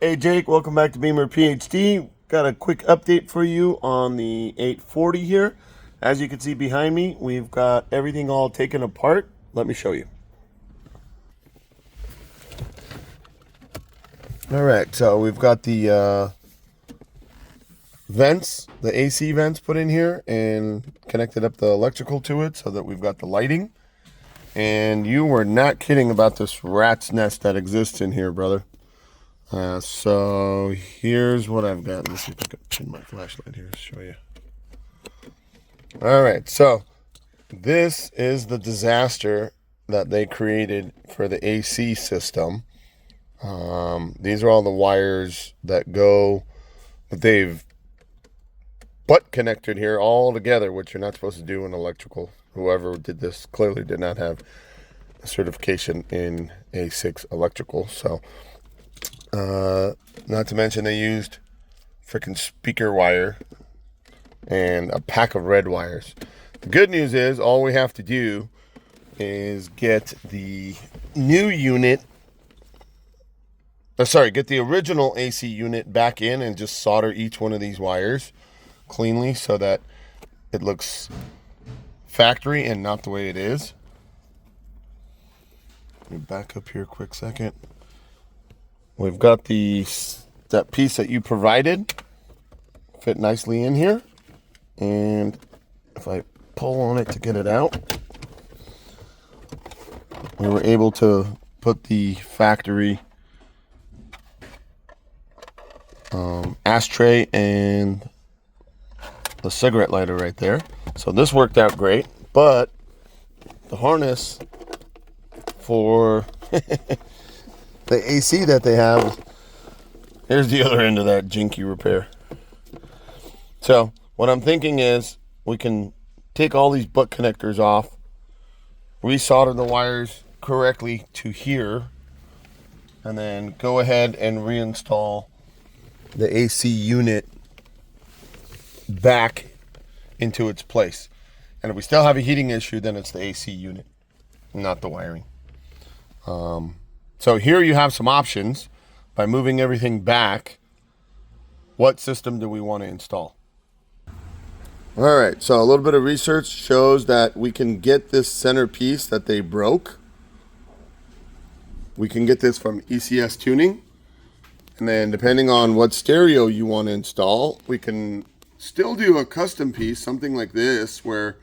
Hey Jake, welcome back to Beamer PhD. Got a quick update for you on the 840 here. As you can see behind me, we've got everything all taken apart. Let me show you. All right, so we've got the vents, the AC vents put in here and connected up the electrical to it so that we've got the lighting. And you were not kidding about this rat's nest that exists in here, brother. So here's what I've got. Let's see if I can pin my flashlight here to show you. All right, so this is the disaster that they created for the AC system. These are all the wires that they've butt connected here all together, which you're not supposed to do in electrical. Whoever did this clearly did not have a certification in A6 electrical, so not to mention they used freaking speaker wire and a pack of red wires. The good news is all we have to do is get the new unit, get the original AC unit back in and just solder each one of these wires cleanly so that it looks factory and not the way it is. Let me back up here a quick second. We've got that piece that you provided fit nicely in here, and if I pull on it to get it out, we were able to put the factory ashtray and the cigarette lighter right there. So this worked out great, but the harness for the AC that they have, here's the other end of that jinky repair. So what I'm thinking is we can take all these butt connectors off, resolder the wires correctly to here, and then go ahead and reinstall the AC unit back into its place. And if we still have a heating issue, then it's the AC unit, not the wiring. So here you have some options. By moving everything back, what system do we want to install? All right, so a little bit of research shows that we can get this centerpiece that they broke. We can get this from ECS Tuning. And then depending on what stereo you want to install, we can still do a custom piece, something like this, where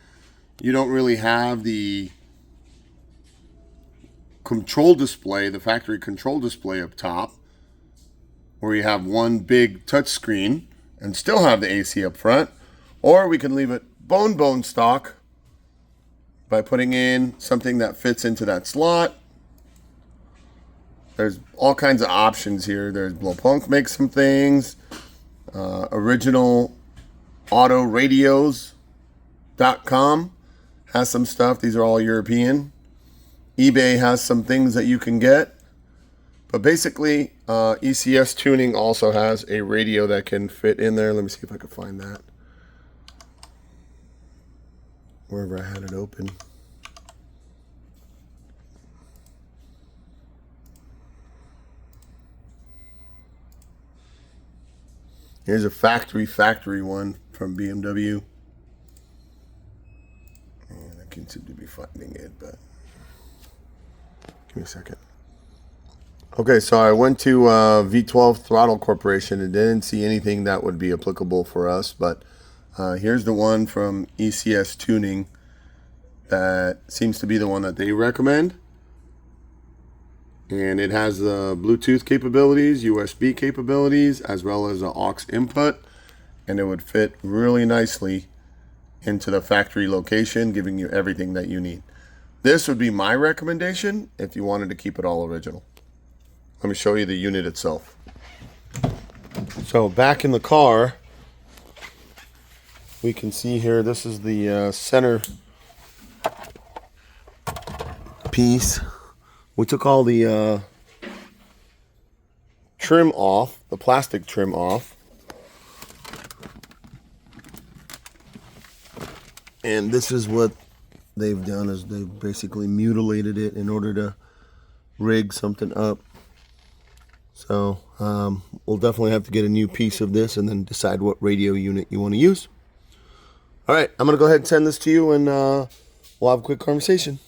you don't really have the control display, the factory control display up top, where you have one big touch screen and still have the AC up front. Or we can leave it bone stock by putting in something that fits into that slot. There's all kinds of options here. There's Blowpunk makes some things. Original Auto Radios.com has some stuff. These are all European. eBay has some things that you can get. But basically, ECS Tuning also has a radio that can fit in there. Let me see if I can find that. Wherever I had it open. Here's a factory one from BMW. And I can't seem to be finding it, but give me a second. Okay, so I went to V12 Throttle Corporation and didn't see anything that would be applicable for us, but here's the one from ECS Tuning that seems to be the one that they recommend. And it has the Bluetooth capabilities, USB capabilities, as well as the aux input. And it would fit really nicely into the factory location, giving you everything that you need. This would be my recommendation if you wanted to keep it all original. Let me show you the unit itself. So back in the car, we can see here, this is the center piece. We took all the trim off, the plastic trim off. And this is what they've done, is they've basically mutilated it in order to rig something up So we'll definitely have to get a new piece of this and then decide what radio unit you want to use. All right, I'm going to go ahead and send this to you, and we'll have a quick conversation.